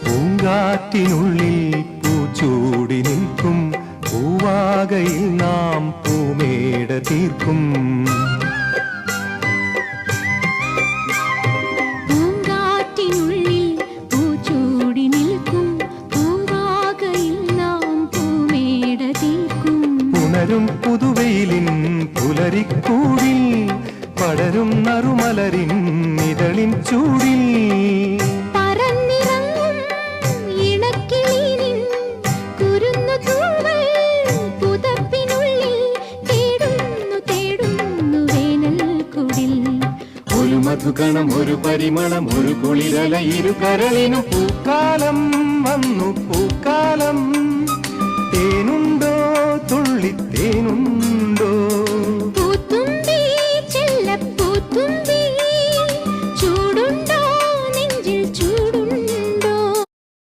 പൂങ്കാറ്റിനുള്ളിൽ പൂച്ചൂടി നിൽക്കും പൂവാകയിൽ നാം പൂമേട തീർക്കും. പുണരും പുതുവെയിലിൻ പുലരിക്കൂടിൽ പടരും നറുമലരിൻ ഇതളിൻ ചൂടിൽ ഒരു മധുകണം ഒരു പരിമളം ഒരു കുളിരല ഇരു കരളിനും പൂക്കാലം വന്നു പൂക്കാലം തേനും